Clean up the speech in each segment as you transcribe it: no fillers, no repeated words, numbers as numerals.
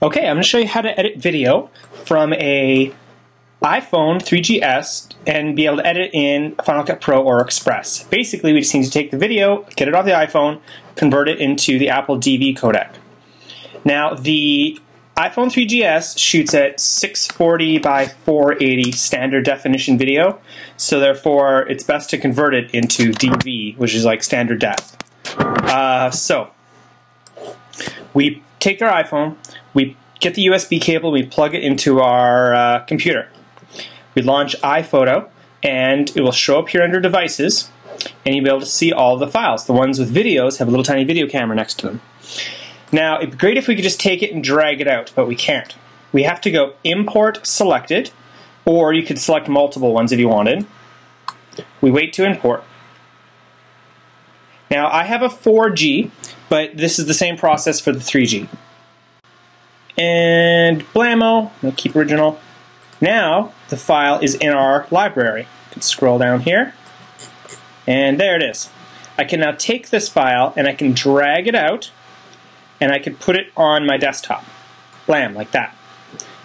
Okay, I'm going to show you how to edit video from a iPhone 3GS and be able to edit in Final Cut Pro or Express. Basically, we just need to take the video, get it off the iPhone, convert it into the Apple DV codec. Now, the iPhone 3GS shoots at 640 by 480 standard definition video, so therefore it's best to convert it into DV, which is like standard def. So we take our iPhone, we get the USB cable, we plug it into our computer. We launch iPhoto, and it will show up here under Devices, and you'll be able to see all of the files. The ones with videos have a little tiny video camera next to them. Now, it'd be great if we could just take it and drag it out, but we can't. We have to go Import Selected, or you could select multiple ones if you wanted. We wait to import. Now, I have a 4G, but this is the same process for the 3G. And blammo, I'll keep original. Now, the file is in our library. You can scroll down here, and there it is. I can now take this file, and I can drag it out, and I can put it on my desktop. Blam, like that.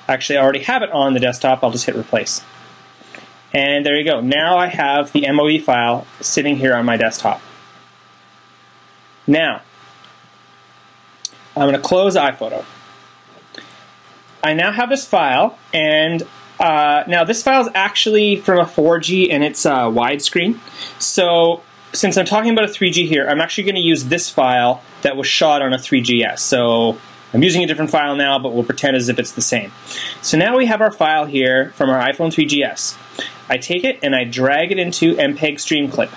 Actually, I already have it on the desktop. I'll just hit replace. And there you go. Now I have the MOV file sitting here on my desktop. Now, I'm going to close iPhoto. I now have this file, and now this file is actually from a 4G, and it's widescreen. So since I'm talking about a 3G here, I'm actually going to use this file that was shot on a 3GS. So I'm using a different file now, but we'll pretend as if it's the same. So now we have our file here from our iPhone 3GS. I take it and I drag it into MPEG Streamclip.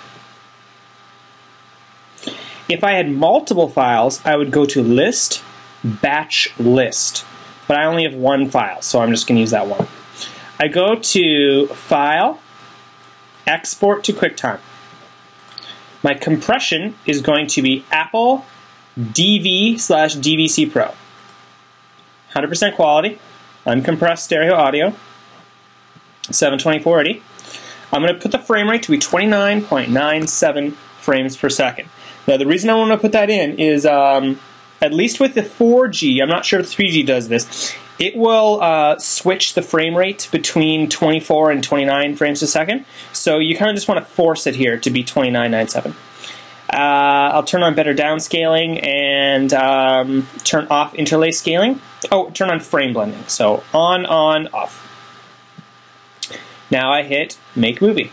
If I had multiple files, I would go to List, Batch List. But I only have one file, so I'm just going to use that one. I go to File, Export to QuickTime. My compression is going to be Apple DV/DVC Pro. 100% quality, uncompressed stereo audio, 720/480. I'm going to put the frame rate to be 29.97 frames per second. Now, the reason I want to put that in is, at least with the 4G, I'm not sure if 3G does this, it will switch the frame rate between 24 and 29 frames a second. So you kind of just want to force it here to be 29.97. I'll turn on better downscaling and turn off interlay scaling. Oh, turn on frame blending. So on, off. Now I hit Make Movie.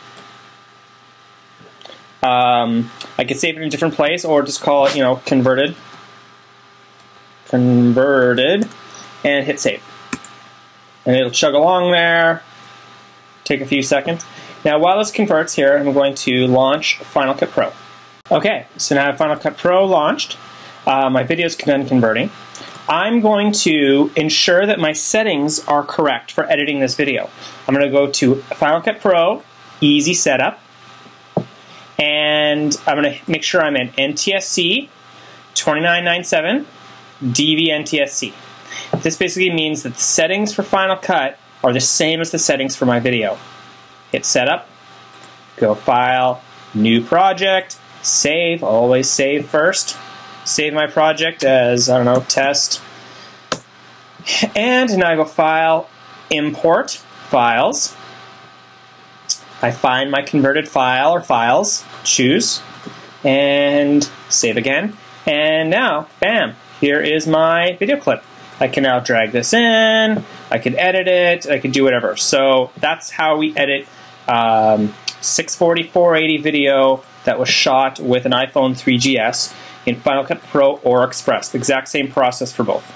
I could save it in a different place or just call it, converted, and hit save. And it'll chug along there, take a few seconds. Now while this converts here, I'm going to launch Final Cut Pro. Okay, so now I have Final Cut Pro launched. My video's done converting. I'm going to ensure that my settings are correct for editing this video. I'm going to go to Final Cut Pro, Easy Setup, and I'm going to make sure I'm in NTSC 2997 DV NTSC. This basically means that the settings for Final Cut are the same as the settings for my video. Hit Setup, go File, New Project, Save, always save first. Save my project as, I don't know, Test. And now I go File, Import, Files. I find my converted file or files, choose, and save again. And now, bam, here is my video clip. I can now drag this in, I can edit it, I can do whatever. So that's how we edit 640/480 video that was shot with an iPhone 3GS in Final Cut Pro or Express. The exact same process for both.